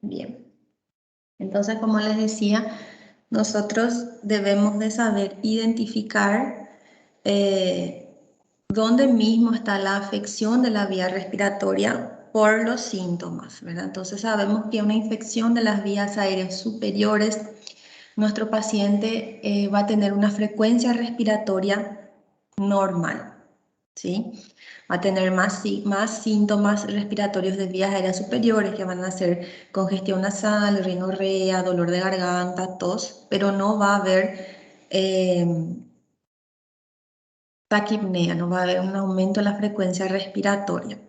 Bien. Entonces, como les decía, nosotros debemos de saber identificar dónde mismo está la afección de la vía respiratoria por los síntomas, ¿verdad? Entonces sabemos que una infección de las vías aéreas superiores, nuestro paciente va a tener una frecuencia respiratoria normal, ¿sí? Va a tener más síntomas respiratorios de vías aéreas superiores, que van a ser congestión nasal, rinorrea, dolor de garganta, tos, pero no va a haber taquipnea, no va a haber un aumento en la frecuencia respiratoria.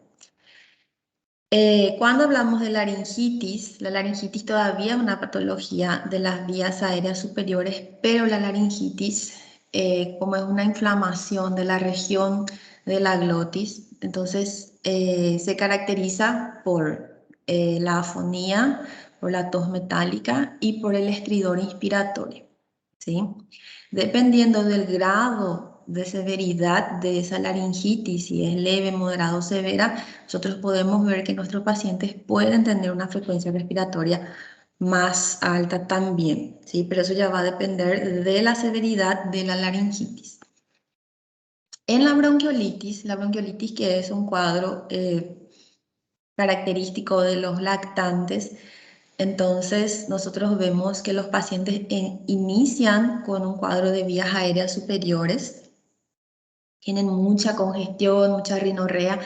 Cuando hablamos de la laringitis todavía es una patología de las vías aéreas superiores, pero la laringitis, como es una inflamación de la región de la glotis, entonces se caracteriza por la afonía, por la tos metálica y por el estridor inspiratorio, ¿sí? Dependiendo del grado de severidad de esa laringitis, si es leve, moderada o severa, nosotros podemos ver que nuestros pacientes pueden tener una frecuencia respiratoria más alta también, ¿sí? Pero eso ya va a depender de la severidad de la laringitis. En la bronquiolitis que es un cuadro característico de los lactantes, entonces nosotros vemos que los pacientes inician con un cuadro de vías aéreas superiores, tienen mucha congestión, mucha rinorrea,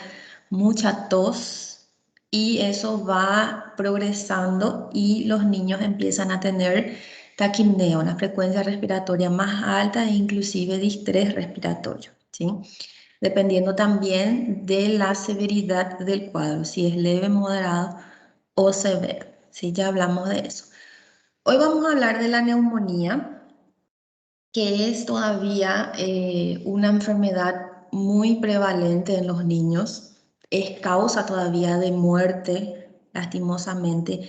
mucha tos, y eso va progresando y los niños empiezan a tener taquipnea, una frecuencia respiratoria más alta e inclusive distrés respiratorio, ¿sí? Dependiendo también de la severidad del cuadro, si es leve, moderado o severo, ¿sí? Ya hablamos de eso. Hoy vamos a hablar de la neumonía, que es todavía una enfermedad muy prevalente en los niños, es causa todavía de muerte, lastimosamente,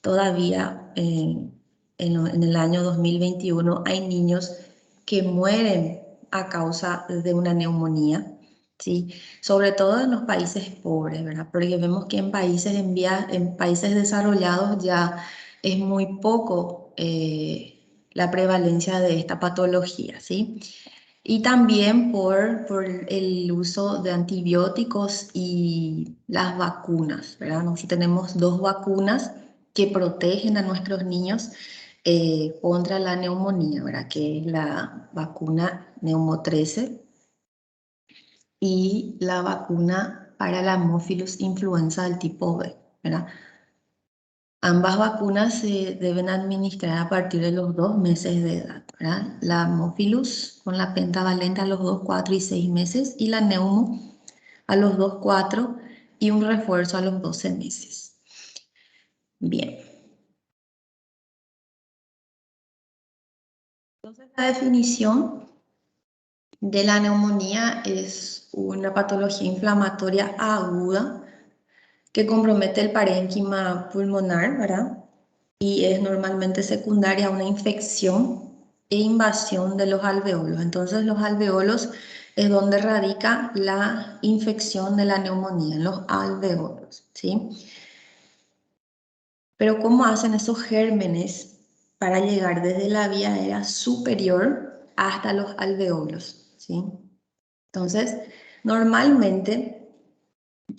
todavía en el año 2021 hay niños que mueren a causa de una neumonía, ¿sí? Sobre todo en los países pobres, ¿verdad? Porque vemos que en países desarrollados ya es muy poco la prevalencia de esta patología, ¿sí? Y también por el uso de antibióticos y las vacunas, ¿verdad? Nosotros tenemos 2 vacunas que protegen a nuestros niños contra la neumonía, ¿verdad? Que es la vacuna Neumo 13 y la vacuna para la Haemophilus influenza del tipo B, ¿verdad? Ambas vacunas se deben administrar a partir de los 2 meses de edad, ¿verdad? La Haemophilus con la pentavalente a los 2, 4 y 6 meses y la Neumo a los 2, 4 y un refuerzo a los 12 meses. Bien. Entonces, la definición de la neumonía es una patología inflamatoria aguda que compromete el parénquima pulmonar, ¿verdad? Y es normalmente secundaria a una infección e invasión de los alveolos. Entonces, los alveolos es donde radica la infección de la neumonía, en los alveolos, ¿sí? Pero ¿cómo hacen esos gérmenes para llegar desde la vía aérea superior hasta los alveolos, ¿sí? Entonces, normalmente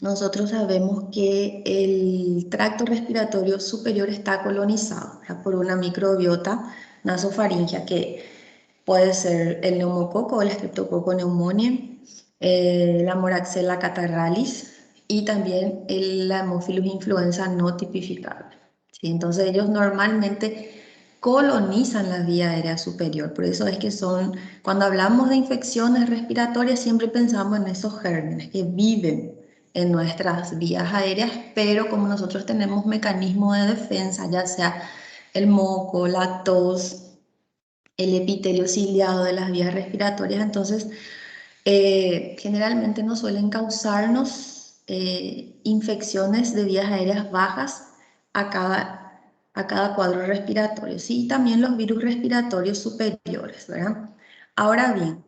nosotros sabemos que el tracto respiratorio superior está colonizado, ¿verdad? Por una microbiota nasofaringea que puede ser el neumococo o el streptococo pneumoniae, la moraxella catarrhalis y también la Haemophilus influenza no tipificable, ¿sí? Entonces ellos normalmente colonizan la vía aérea superior, por eso es que cuando hablamos de infecciones respiratorias siempre pensamos en esos gérmenes que viven en nuestras vías aéreas, pero como nosotros tenemos mecanismos de defensa, ya sea el moco, la tos, el epitelio ciliado de las vías respiratorias, entonces generalmente no suelen causarnos infecciones de vías aéreas bajas a cada cuadro respiratorio. Sí, también los virus respiratorios superiores, ¿verdad? Ahora bien,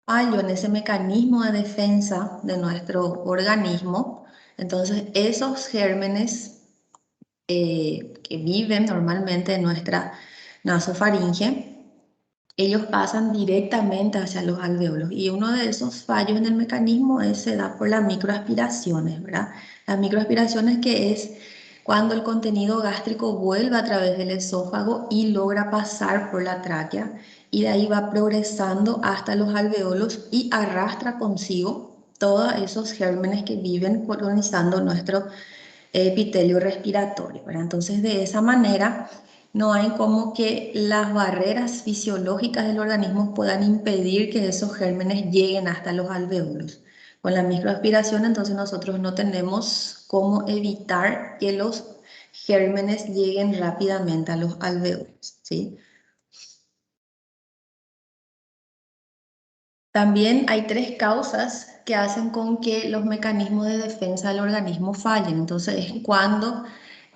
fallo en ese mecanismo de defensa de nuestro organismo, entonces esos gérmenes que viven normalmente en nuestra nasofaringe, ellos pasan directamente hacia los alveolos y uno de esos fallos en el mecanismo se da por las microaspiraciones, ¿verdad? Las microaspiraciones que es cuando el contenido gástrico vuelve a través del esófago y logra pasar por la tráquea y de ahí va progresando hasta los alveolos y arrastra consigo todos esos gérmenes que viven colonizando nuestro epitelio respiratorio, ¿verdad? Entonces, de esa manera, no hay como que las barreras fisiológicas del organismo puedan impedir que esos gérmenes lleguen hasta los alveolos. Con la microaspiración, entonces nosotros no tenemos cómo evitar que los gérmenes lleguen rápidamente a los alveolos, ¿sí? También hay tres causas que hacen con que los mecanismos de defensa del organismo fallen. Entonces, es cuando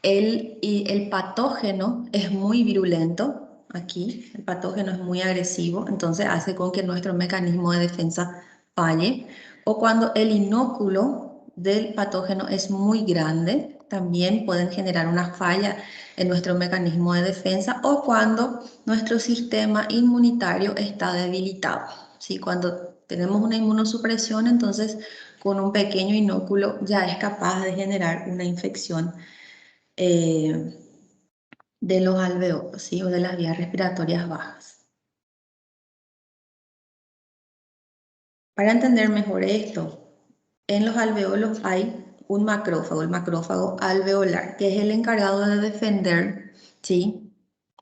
el patógeno es muy virulento, aquí el patógeno es muy agresivo, entonces hace con que nuestro mecanismo de defensa falle. O cuando el inóculo del patógeno es muy grande, también pueden generar una falla en nuestro mecanismo de defensa. O cuando nuestro sistema inmunitario está debilitado. ¿Sí? Cuando tenemos una inmunosupresión, entonces con un pequeño inóculo ya es capaz de generar una infección eh, de los alveolos, ¿sí? O de las vías respiratorias bajas. Para entender mejor esto, en los alveolos hay un macrófago, el macrófago alveolar, que es el encargado de defender, ¿sí?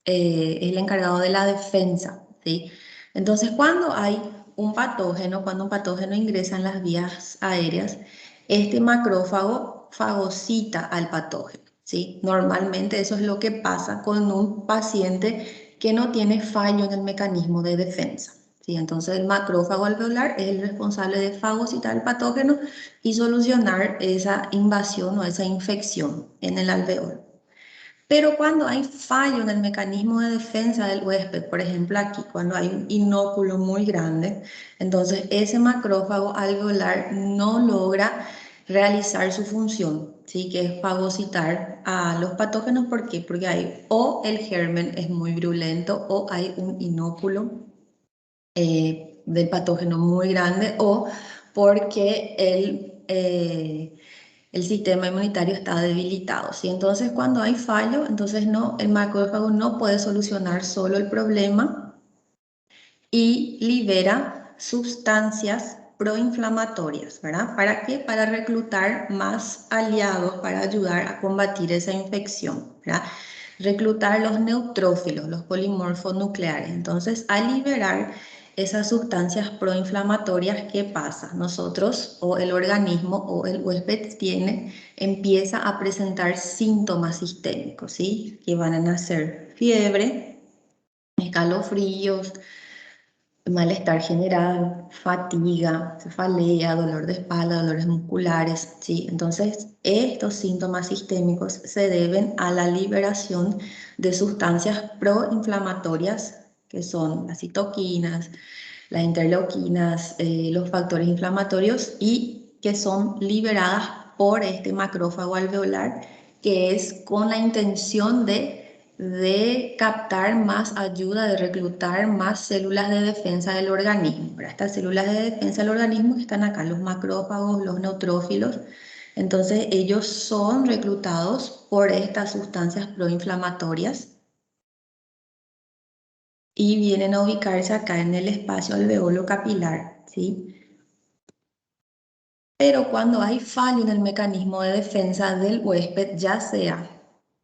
Es el encargado de la defensa, ¿sí? Entonces, cuando un patógeno ingresa en las vías aéreas, este macrófago fagocita al patógeno, ¿sí? Normalmente eso es lo que pasa con un paciente que no tiene fallo en el mecanismo de defensa, ¿sí? Entonces, el macrófago alveolar es el responsable de fagocitar el patógeno y solucionar esa invasión o esa infección en el alveolo. Pero cuando hay fallo en el mecanismo de defensa del huésped, por ejemplo aquí, cuando hay un inóculo muy grande, entonces ese macrófago alveolar no logra realizar su función, ¿sí? Que es fagocitar a los patógenos. ¿Por qué? Porque hay o el germen es muy virulento o hay un inóculo del patógeno muy grande o porque el sistema inmunitario está debilitado, ¿sí? Entonces, cuando hay fallo, entonces no, el macrófago no puede solucionar solo el problema y libera sustancias proinflamatorias, ¿verdad? ¿Para qué? Para reclutar más aliados para ayudar a combatir esa infección, ¿verdad? Reclutar los neutrófilos, los polimorfos nucleares. Entonces, al liberar esas sustancias proinflamatorias, ¿qué pasa? Nosotros o el organismo o el huésped empieza a presentar síntomas sistémicos, ¿sí? Que van a nacer fiebre, escalofríos, malestar general, fatiga, cefalea, dolor de espalda, dolores musculares, ¿sí? Entonces, estos síntomas sistémicos se deben a la liberación de sustancias proinflamatorias, que son las citoquinas, las interleuquinas, los factores inflamatorios y que son liberadas por este macrófago alveolar, que es con la intención de captar más ayuda, de reclutar más células de defensa del organismo. Para estas células de defensa del organismo están acá los macrófagos, los neutrófilos. Entonces ellos son reclutados por estas sustancias proinflamatorias y vienen a ubicarse acá en el espacio alveolo capilar, ¿sí? Pero cuando hay fallo en el mecanismo de defensa del huésped, ya sea,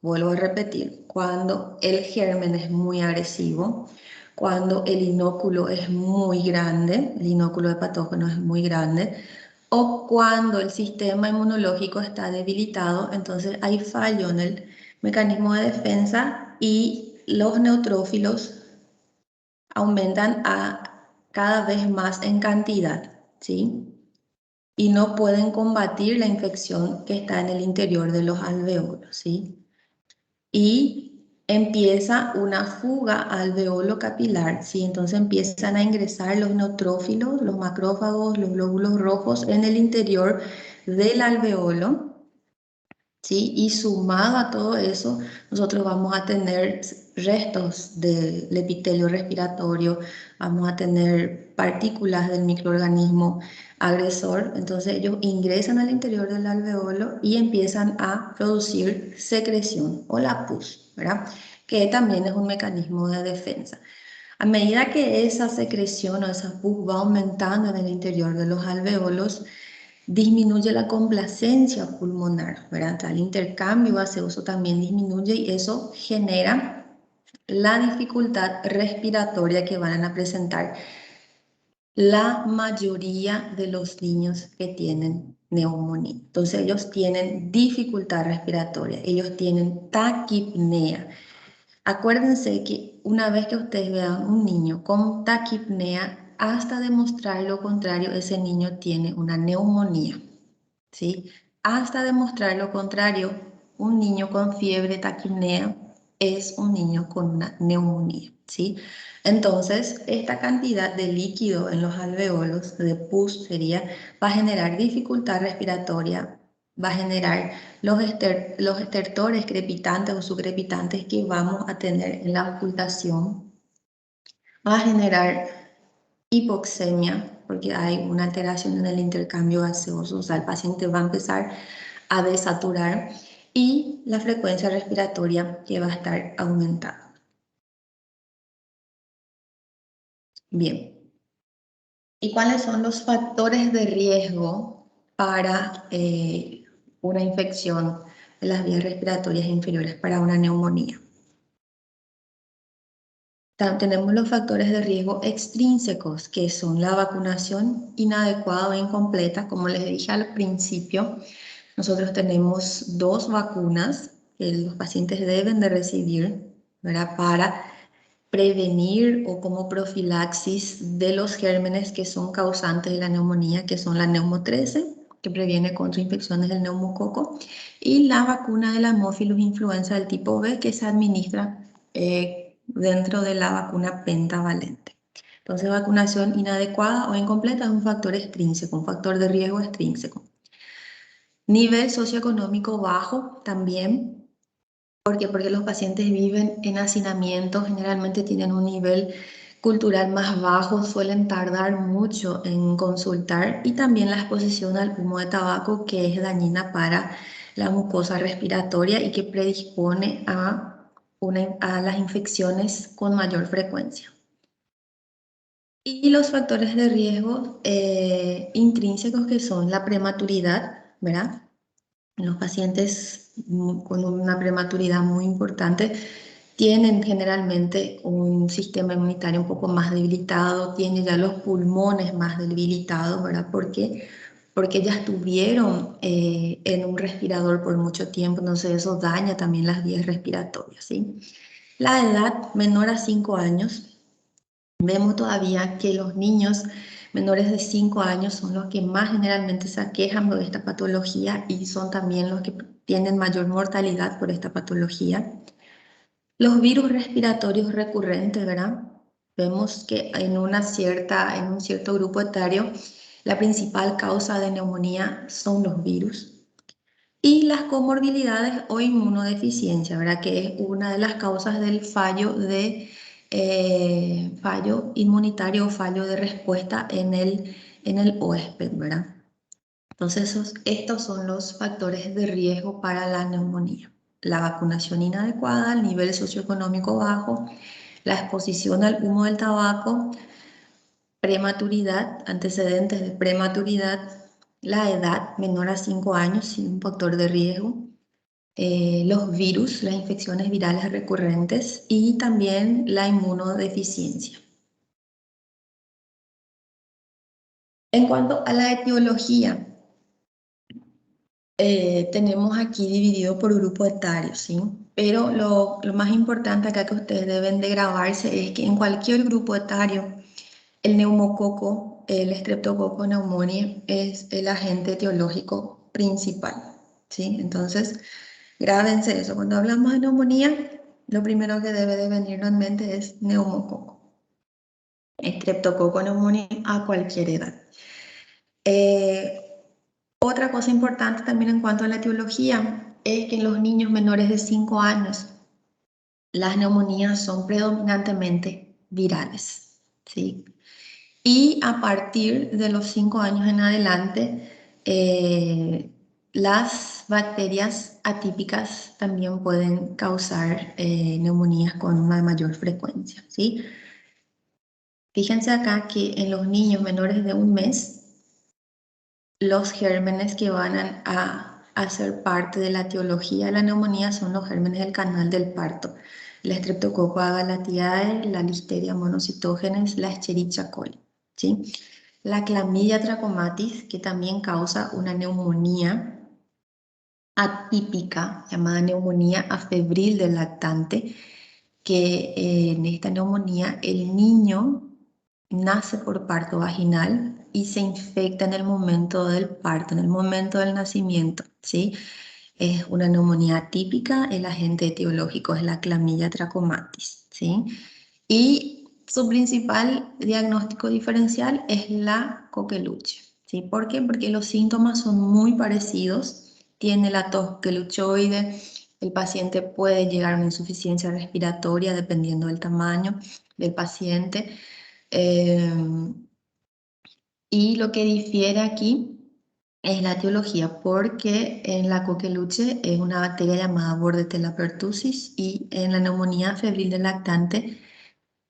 vuelvo a repetir, cuando el germen es muy agresivo, cuando el inóculo es muy grande, el inóculo de patógeno es muy grande, o cuando el sistema inmunológico está debilitado, entonces hay fallo en el mecanismo de defensa y los neutrófilos aumentan cada vez más en cantidad, ¿sí? Y no pueden combatir la infección que está en el interior de los alveolos, ¿sí? Y empieza una fuga alveolo capilar, ¿sí? Entonces empiezan a ingresar los neutrófilos, los macrófagos, los glóbulos rojos en el interior del alveolo ¿sí? Y sumado a todo eso, nosotros vamos a tener restos del epitelio respiratorio, vamos a tener partículas del microorganismo agresor, entonces ellos ingresan al interior del alveolo y empiezan a producir secreción o la pus, ¿verdad? Que también es un mecanismo de defensa. A medida que esa secreción o esa pus va aumentando en el interior de los alveolos, disminuye la complacencia pulmonar, ¿verdad? El intercambio gaseoso también disminuye y eso genera la dificultad respiratoria que van a presentar la mayoría de los niños que tienen neumonía. Entonces ellos tienen dificultad respiratoria, ellos tienen taquipnea. Acuérdense que una vez que ustedes vean un niño con taquipnea, hasta demostrar lo contrario, ese niño tiene una neumonía, ¿sí? Hasta demostrar lo contrario, un niño con fiebre, taquipnea, es un niño con una neumonía, ¿sí? Entonces, esta cantidad de líquido en los alveolos, de pus sería, va a generar dificultad respiratoria, va a generar los estertores crepitantes o subcrepitantes que vamos a tener en la ocultación, va a generar hipoxemia, porque hay una alteración en el intercambio gaseoso, o sea, el paciente va a empezar a desaturar y la frecuencia respiratoria que va a estar aumentada. Bien, ¿y cuáles son los factores de riesgo para una infección de las vías respiratorias inferiores, para una neumonía? Tenemos los factores de riesgo extrínsecos, que son la vacunación inadecuada o incompleta. Como les dije al principio, nosotros tenemos 2 vacunas que los pacientes deben de recibir, ¿verdad? Para prevenir o como profilaxis de los gérmenes que son causantes de la neumonía, que son la neumo 13, que previene contra infecciones del neumococo, y la vacuna de la Haemophilus influenza del tipo B, que se administra dentro de la vacuna pentavalente. Entonces, vacunación inadecuada o incompleta es un factor extrínseco, un factor de riesgo extrínseco. Nivel socioeconómico bajo también. ¿Por qué? Porque los pacientes viven en hacinamiento, generalmente tienen un nivel cultural más bajo, suelen tardar mucho en consultar, y también la exposición al humo de tabaco, que es dañina para la mucosa respiratoria y que predispone a las infecciones con mayor frecuencia. Y los factores de riesgo intrínsecos, que son la prematuridad, ¿verdad? Los pacientes con una prematuridad muy importante tienen generalmente un sistema inmunitario un poco más debilitado, tienen ya los pulmones más debilitados, ¿verdad? ¿Por qué? Porque ya estuvieron en un respirador por mucho tiempo, entonces eso daña también las vías respiratorias, ¿sí? La edad menor a 5 años, vemos todavía que los niños menores de 5 años son los que más generalmente se aquejan de esta patología y son también los que tienen mayor mortalidad por esta patología. Los virus respiratorios recurrentes, ¿verdad? Vemos que en un cierto grupo etario, la principal causa de neumonía son los virus. Y las comorbilidades o inmunodeficiencia, ¿verdad? Que es una de las causas del fallo inmunitario o fallo de respuesta en el huésped, ¿verdad? Entonces, estos son los factores de riesgo para la neumonía. La vacunación inadecuada, el nivel socioeconómico bajo, la exposición al humo del tabaco, prematuridad, antecedentes de prematuridad, la edad menor a 5 años, sin un factor de riesgo, los virus, las infecciones virales recurrentes y también la inmunodeficiencia. En cuanto a la etiología, tenemos aquí dividido por grupo etario, ¿sí? Pero lo más importante acá que ustedes deben de grabarse es que en cualquier grupo etario, el neumococo, el Streptococcus pneumoniae, es el agente etiológico principal, ¿sí? Entonces, grábense eso. Cuando hablamos de neumonía, lo primero que debe de venir en mente es neumococo. Streptococcus pneumoniae a cualquier edad. Otra cosa importante también en cuanto a la etiología, es que en los niños menores de 5 años las neumonías son predominantemente virales, ¿sí? Y a partir de los 5 años en adelante, las bacterias atípicas también pueden causar neumonías con una mayor frecuencia, ¿sí? Fíjense acá que en los niños menores de 1 mes, los gérmenes que van a ser parte de la etiología de la neumonía son los gérmenes del canal del parto. El Streptococcus agalatiae, la Listeria monocytogenes, la Escherichia coli, ¿sí? La Chlamydia trachomatis, que también causa una neumonía atípica, llamada neumonía afebril del lactante, que en esta neumonía el niño nace por parto vaginal y se infecta en el momento del parto, en el momento del nacimiento, ¿sí? Es una neumonía atípica, el agente etiológico es la Chlamydia trachomatis, ¿sí? Y su principal diagnóstico diferencial es la coqueluche, ¿sí? ¿Por qué? Porque los síntomas son muy parecidos. Tiene la tos coqueluchoide, el paciente puede llegar a una insuficiencia respiratoria dependiendo del tamaño del paciente. Y lo que difiere aquí es la etiología, porque en la coqueluche es una bacteria llamada Bordetella pertussis y en la neumonía febril del lactante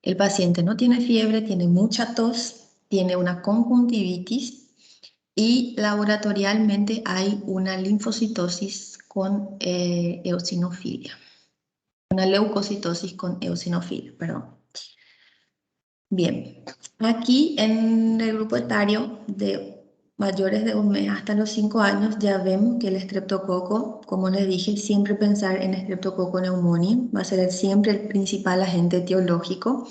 el paciente no tiene fiebre, tiene mucha tos, tiene una conjuntivitis y laboratorialmente hay una linfocitosis con eosinofilia. Una leucocitosis con eosinofilia, perdón. Bien, aquí en el grupo etario de mayores de 1 mes hasta los 5 años ya vemos que el estreptococo, como les dije, siempre pensar en Streptococcus pneumoniae va a ser siempre el principal agente etiológico.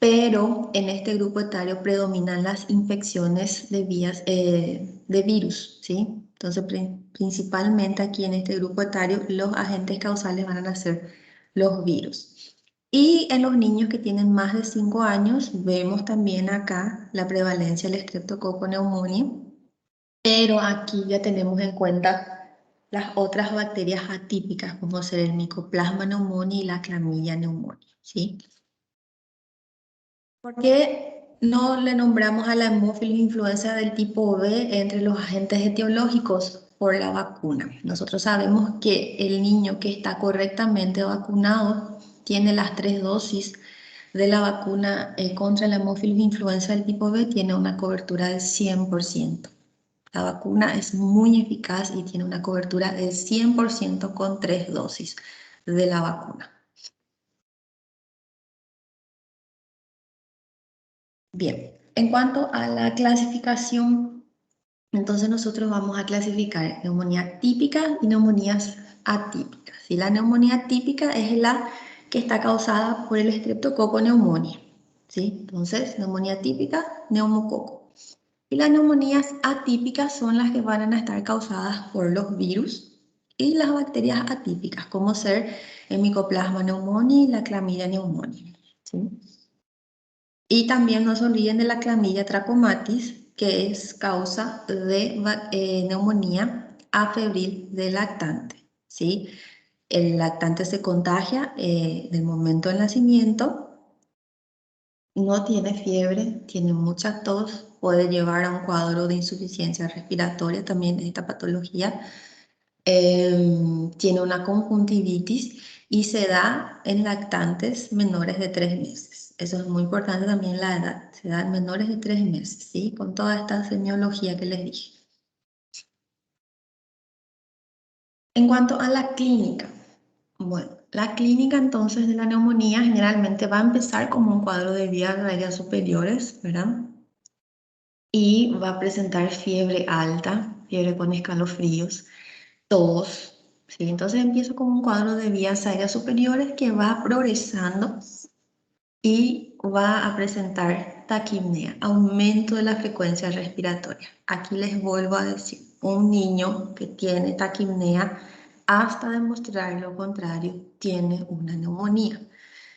Pero en este grupo etario predominan las infecciones de vías de virus, ¿sí? Entonces, principalmente aquí en este grupo etario, los agentes causales van a ser los virus. Y en los niños que tienen más de 5 años, vemos también acá la prevalencia del Streptococcus pneumoniae, pero aquí ya tenemos en cuenta las otras bacterias atípicas, como ser el Mycoplasma pneumoniae y la Chlamydia pneumoniae, ¿sí? ¿Por qué no le nombramos a la hemófilis influenza del tipo B entre los agentes etiológicos? Por la vacuna. Nosotros sabemos que el niño que está correctamente vacunado tiene las 3 dosis de la vacuna contra la hemófilis influenza del tipo B, tiene una cobertura del 100%. La vacuna es muy eficaz y tiene una cobertura del 100% con 3 dosis de la vacuna. Bien, en cuanto a la clasificación, entonces nosotros vamos a clasificar neumonía típica y neumonías atípicas. Y la neumonía típica es la que está causada por el Streptococcus pneumoniae, ¿sí? Entonces, neumonía típica, neumococo. Y las neumonías atípicas son las que van a estar causadas por los virus y las bacterias atípicas, como ser el Mycoplasma pneumoniae y la Chlamydia pneumoniae, ¿sí? Y también no se olviden de la Chlamydia trachomatis, que es causa de neumonía afebril del lactante, ¿sí? El lactante se contagia del momento del nacimiento, no tiene fiebre, tiene mucha tos, puede llevar a un cuadro de insuficiencia respiratoria también esta patología. Tiene una conjuntivitis y se da en lactantes menores de 3 meses. Eso es muy importante también la edad, se da en menores de 3 meses, ¿sí? Con toda esta semiología que les dije. En cuanto a la clínica, bueno, la clínica entonces de la neumonía generalmente va a empezar como un cuadro de vías aéreas superiores, ¿verdad? Y va a presentar fiebre alta, fiebre con escalofríos, tos, ¿sí? Entonces empiezo con un cuadro de vías aéreas superiores que va progresando y va a presentar taquipnea, aumento de la frecuencia respiratoria. Aquí les vuelvo a decir, un niño que tiene taquipnea hasta demostrar lo contrario tiene una neumonía.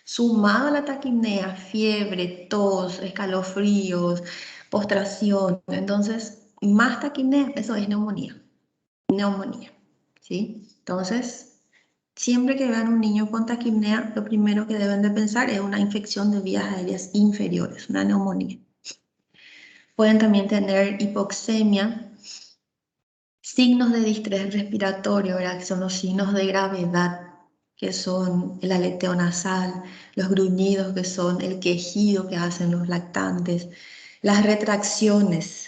Sumado a la taquipnea, fiebre, tos, escalofríos, postración, entonces más taquipnea, eso es neumonía. Neumonía. ¿sí? Entonces, siempre que vean un niño con taquipnea, lo primero que deben de pensar es una infección de vías aéreas inferiores, una neumonía. Pueden también tener hipoxemia, signos de distrés respiratorio, ¿verdad? Que son los signos de gravedad, que son el aleteo nasal, los gruñidos, que son el quejido que hacen los lactantes, las retracciones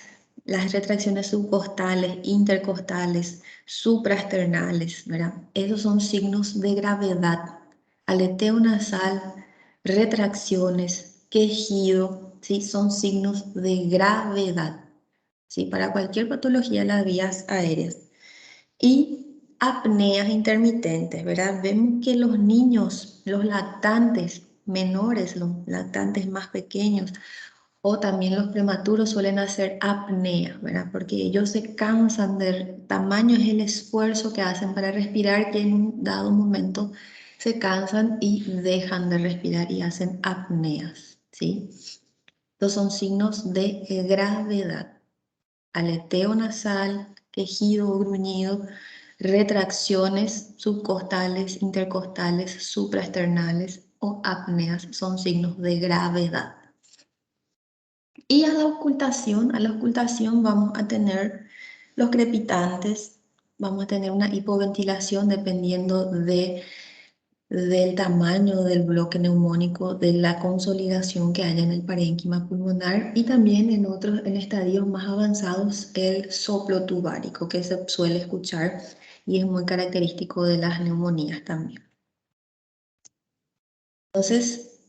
subcostales, intercostales, supraesternales, ¿verdad? Esos son signos de gravedad. Aleteo nasal, retracciones, quejido, ¿sí? Son signos de gravedad. ¿Sí? Para cualquier patología de las vías aéreas. Y apneas intermitentes, ¿verdad? Vemos que los niños, los lactantes menores, los lactantes más pequeños, o también los prematuros suelen hacer apnea, ¿verdad? Porque ellos se cansan del tamaño, es el esfuerzo que hacen para respirar, que en un dado momento se cansan y dejan de respirar y hacen apneas, ¿sí? Estos son signos de gravedad. Aleteo nasal, quejido o gruñido, retracciones subcostales, intercostales, supraesternales o apneas son signos de gravedad. Y a la ocultación vamos a tener los crepitantes, vamos a tener una hipoventilación dependiendo del tamaño del bloque neumónico, de la consolidación que haya en el parénquima pulmonar y también en estadios más avanzados el soplo tubárico que se suele escuchar y es muy característico de las neumonías también. Entonces,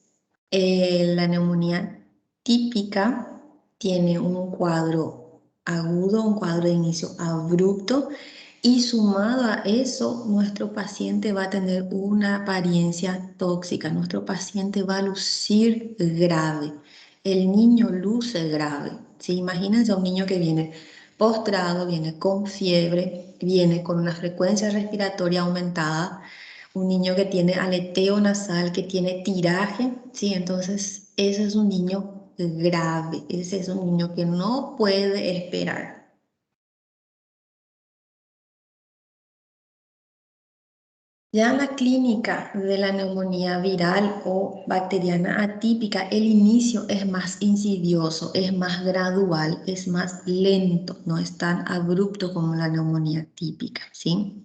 la neumonía típica tiene un cuadro agudo, un cuadro de inicio abrupto y sumado a eso, nuestro paciente va a tener una apariencia tóxica, nuestro paciente va a lucir grave, el niño luce grave. ¿Sí? Imagínense a un niño que viene postrado, viene con fiebre, viene con una frecuencia respiratoria aumentada, un niño que tiene aleteo nasal, que tiene tiraje, ¿sí? Entonces ese es un niño grave, ese es un niño que no puede esperar. Ya en la clínica de la neumonía viral o bacteriana atípica, el inicio es más insidioso, es más gradual, es más lento, no es tan abrupto como la neumonía típica, ¿sí?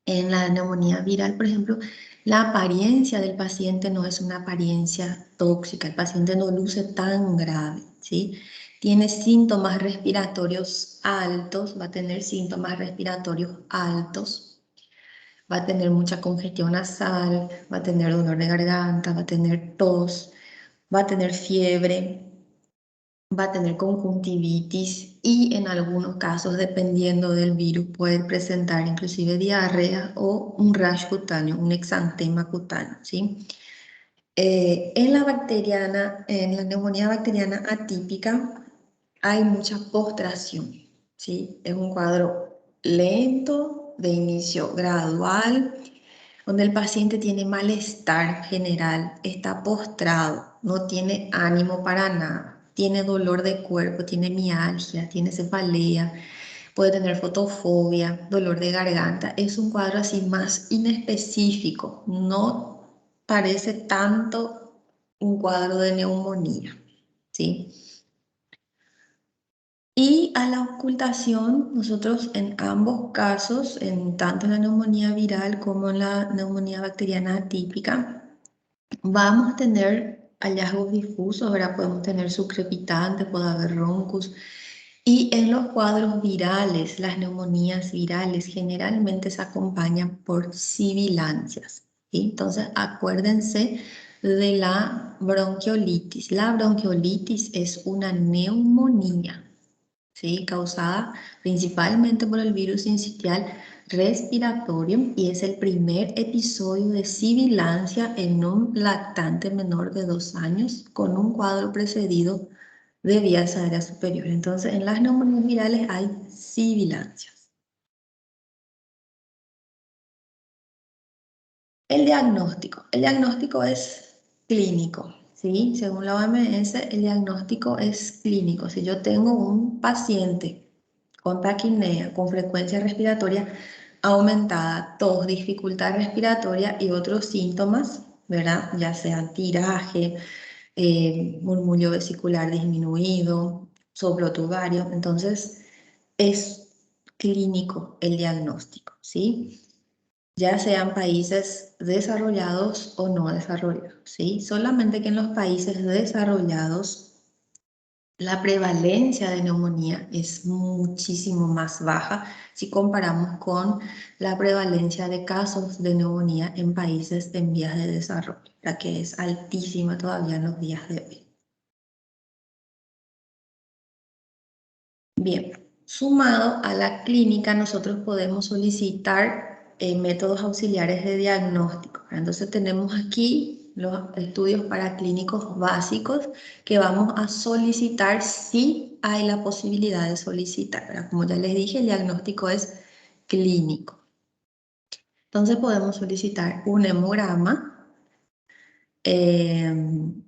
En la neumonía viral, por ejemplo, la apariencia del paciente no es una apariencia tóxica, el paciente no luce tan grave, ¿sí? Tiene síntomas respiratorios altos, va a tener síntomas respiratorios altos, va a tener mucha congestión nasal, va a tener dolor de garganta, va a tener tos, va a tener fiebre, va a tener conjuntivitis y en algunos casos, dependiendo del virus, puede presentar inclusive diarrea o un rash cutáneo, un exantema cutáneo, ¿sí? En la neumonía bacteriana atípica hay mucha postración, ¿sí? Es un cuadro lento, de inicio gradual, donde el paciente tiene malestar general, está postrado, no tiene ánimo para nada, tiene dolor de cuerpo, tiene mialgia, tiene cefalea, puede tener fotofobia, dolor de garganta. Es un cuadro así más inespecífico, no parece tanto un cuadro de neumonía, ¿sí? Y a la ocultación, nosotros en ambos casos, tanto en la neumonía viral como en la neumonía bacteriana atípica, vamos a tener hallazgos difusos, ¿verdad? Podemos tener subcrepitantes, puede haber roncus. Y en los cuadros virales, las neumonías virales generalmente se acompañan por sibilancias, ¿sí? Entonces, acuérdense de la bronquiolitis. La bronquiolitis es una neumonía, ¿sí? Causada principalmente por el virus sincitial respiratorio y es el primer episodio de sibilancia en un lactante menor de 2 años con un cuadro precedido de vías aéreas superiores. Entonces, en las neumonías virales hay sibilancias. El diagnóstico es clínico, ¿sí? Según la OMS, el diagnóstico es clínico. Si yo tengo un paciente con taquipnea, con frecuencia respiratoria, aumentada, tos, dificultad respiratoria y otros síntomas, ¿verdad? Ya sea tiraje, murmullo vesicular disminuido, soplo tubario. Entonces, es clínico el diagnóstico, ¿sí? Ya sean países desarrollados o no desarrollados, ¿sí? Solamente que en los países desarrollados la prevalencia de neumonía es muchísimo más baja si comparamos con la prevalencia de casos de neumonía en países en vías de desarrollo, la que es altísima todavía en los días de hoy. Bien, sumado a la clínica, nosotros podemos solicitar métodos auxiliares de diagnóstico. Entonces tenemos aquí los estudios paraclínicos básicos que vamos a solicitar si hay la posibilidad de solicitar, ¿verdad? Como ya les dije, el diagnóstico es clínico. Entonces podemos solicitar un hemograma. En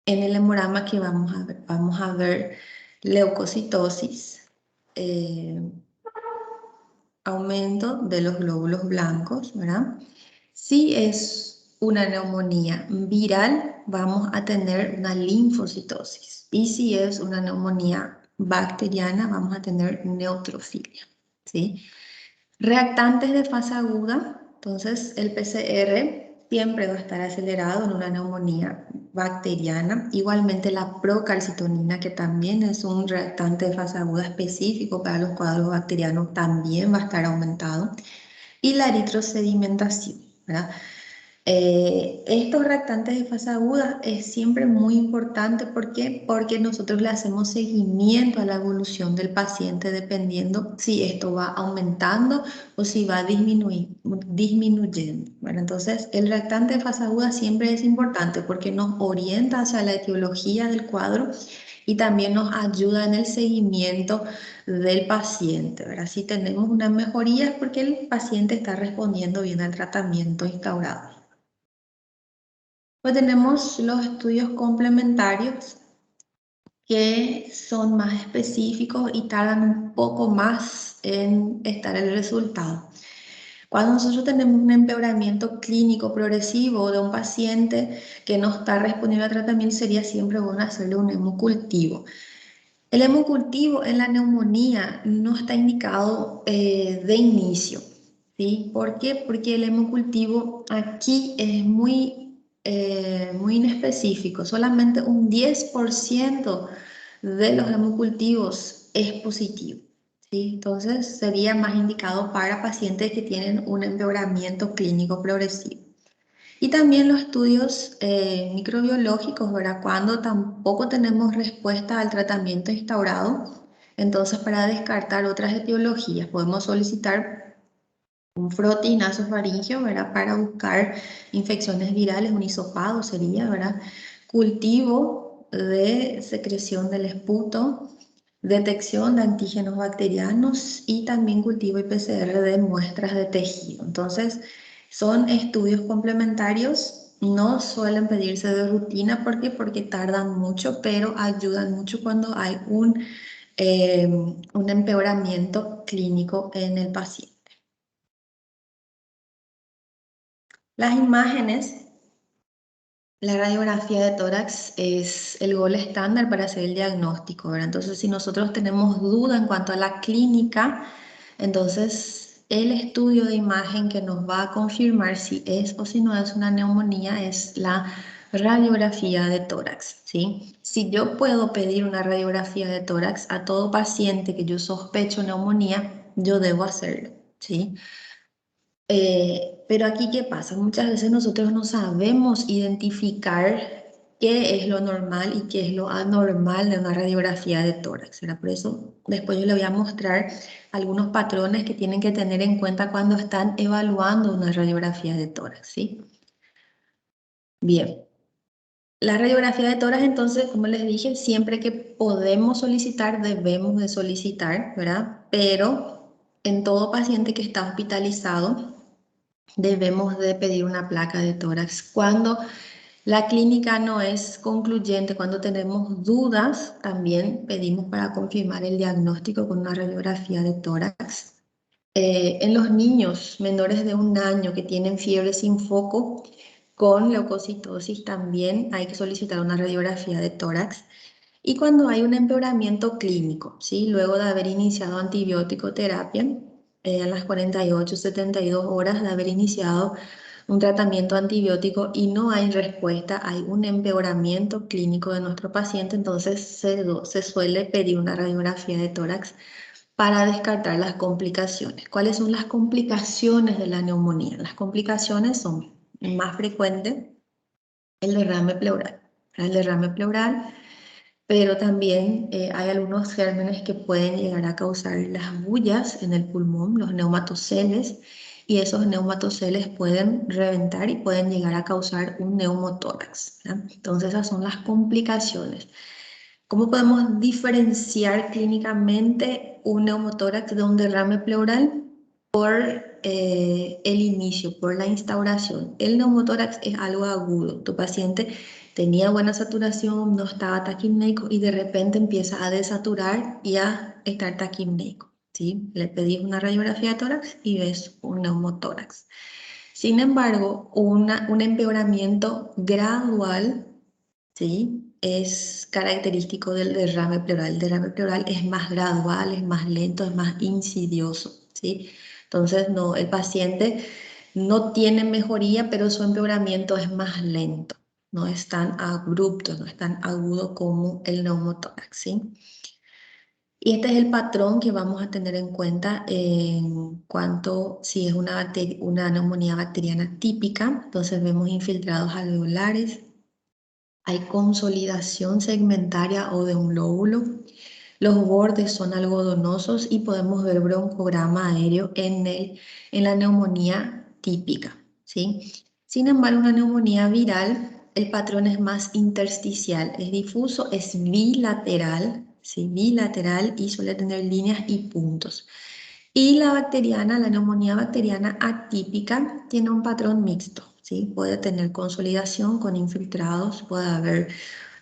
el hemograma que vamos a ver leucocitosis, eh, aumento de los glóbulos blancos, ¿verdad? Si es una neumonía viral, vamos a tener una linfocitosis. Y si es una neumonía bacteriana, vamos a tener neutrofilia, ¿sí? Reactantes de fase aguda, entonces el PCR siempre va a estar acelerado en una neumonía bacteriana. Igualmente la procalcitonina, que también es un reactante de fase aguda específico para los cuadros bacterianos, también va a estar aumentado. Y la eritrosedimentación, ¿verdad? Estos reactantes de fase aguda es siempre muy importante. ¿Por qué? Porque nosotros le hacemos seguimiento a la evolución del paciente dependiendo si esto va aumentando o si va disminuyendo. Bueno, entonces, el reactante de fase aguda siempre es importante porque nos orienta hacia la etiología del cuadro y también nos ayuda en el seguimiento del paciente, ¿verdad? Si tenemos una mejoría es porque el paciente está respondiendo bien al tratamiento instaurado. Pues tenemos los estudios complementarios que son más específicos y tardan un poco más en estar el resultado. Cuando nosotros tenemos un empeoramiento clínico progresivo de un paciente que no está respondiendo al tratamiento, sería siempre bueno hacerle un hemocultivo. El hemocultivo en la neumonía no está indicado de inicio, ¿sí? ¿Por qué? Porque el hemocultivo aquí es muy inespecífico. Solamente un 10% de los hemocultivos es positivo, ¿sí? Entonces sería más indicado para pacientes que tienen un empeoramiento clínico progresivo. Y también los estudios microbiológicos, ¿verdad? Cuando tampoco tenemos respuesta al tratamiento instaurado, entonces para descartar otras etiologías podemos solicitar un frotis nasofaringeo, ¿verdad? Para buscar infecciones virales, un hisopado sería, ¿verdad? Cultivo de secreción del esputo, detección de antígenos bacterianos y también cultivo y PCR de muestras de tejido. Entonces, son estudios complementarios, no suelen pedirse de rutina. ¿Por qué? Porque tardan mucho, pero ayudan mucho cuando hay un empeoramiento clínico en el paciente. Las imágenes, la radiografía de tórax es el gol estándar para hacer el diagnóstico, ¿verdad? Entonces, si nosotros tenemos duda en cuanto a la clínica, entonces el estudio de imagen que nos va a confirmar si es o si no es una neumonía es la radiografía de tórax, ¿sí? Si yo puedo pedir una radiografía de tórax a todo paciente que yo sospecho neumonía, yo debo hacerlo, ¿sí? Pero aquí, ¿qué pasa? Muchas veces nosotros no sabemos identificar qué es lo normal y qué es lo anormal de una radiografía de tórax, ¿verdad? Por eso después yo le voy a mostrar algunos patrones que tienen que tener en cuenta cuando están evaluando una radiografía de tórax, ¿sí? Bien. La radiografía de tórax, entonces, como les dije, siempre que podemos solicitar, debemos de solicitar, ¿verdad? Pero en todo paciente que está hospitalizado, debemos de pedir una placa de tórax. Cuando la clínica no es concluyente, cuando tenemos dudas, también pedimos para confirmar el diagnóstico con una radiografía de tórax. En los niños menores de 1 año que tienen fiebre sin foco con leucocitosis también hay que solicitar una radiografía de tórax. Y cuando hay un empeoramiento clínico, ¿sí? Luego de haber iniciado antibiótico terapia, a las 48, 72 horas de haber iniciado un tratamiento antibiótico y no hay respuesta, hay un empeoramiento clínico de nuestro paciente, entonces se suele pedir una radiografía de tórax para descartar las complicaciones. ¿Cuáles son las complicaciones de la neumonía? Las complicaciones son más frecuentes el derrame pleural. El derrame pleural, pero también hay algunos gérmenes que pueden llegar a causar las bullas en el pulmón, los neumatoceles, y esos neumatoceles pueden reventar y pueden llegar a causar un neumotórax, ¿verdad? Entonces esas son las complicaciones. ¿Cómo podemos diferenciar clínicamente un neumotórax de un derrame pleural? El inicio, por la instauración. El neumotórax es algo agudo. Tu paciente tenía buena saturación, no estaba taquipneico y de repente empieza a desaturar y a estar taquipneico, ¿sí? Le pedís una radiografía de tórax y ves un neumotórax. Sin embargo, un empeoramiento gradual, ¿sí? Es característico del derrame pleural. El derrame pleural es más gradual, es más lento, es más insidioso, ¿sí? Entonces, no, el paciente no tiene mejoría, pero su empeoramiento es más lento. No es tan abrupto, no es tan agudo como el neumotórax, ¿sí? Y este es el patrón que vamos a tener en cuenta en cuanto si es una neumonía bacteriana típica. Entonces vemos infiltrados alveolares, hay consolidación segmentaria o de un lóbulo. Los bordes son algodonosos y podemos ver broncograma aéreo en la neumonía típica, ¿sí? Sin embargo, una neumonía viral, el patrón es más intersticial, es difuso, es bilateral, ¿sí? Bilateral y suele tener líneas y puntos. Y la bacteriana, la neumonía bacteriana atípica, tiene un patrón mixto, ¿sí? Puede tener consolidación con infiltrados, puede haber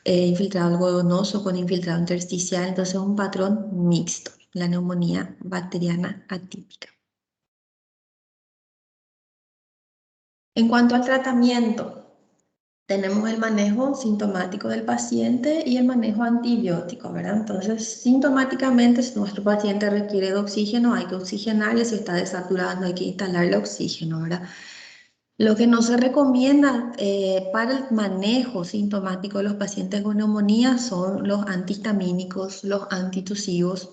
infiltrado algodonoso con infiltrado intersticial, entonces es un patrón mixto, la neumonía bacteriana atípica. En cuanto al tratamiento, tenemos el manejo sintomático del paciente y el manejo antibiótico, ¿verdad? Entonces, sintomáticamente, si nuestro paciente requiere de oxígeno, hay que oxigenarle, si está desaturando, hay que instalarle oxígeno, ¿verdad? Lo que no se recomienda para el manejo sintomático de los pacientes con neumonía son los antihistamínicos, los antitusivos,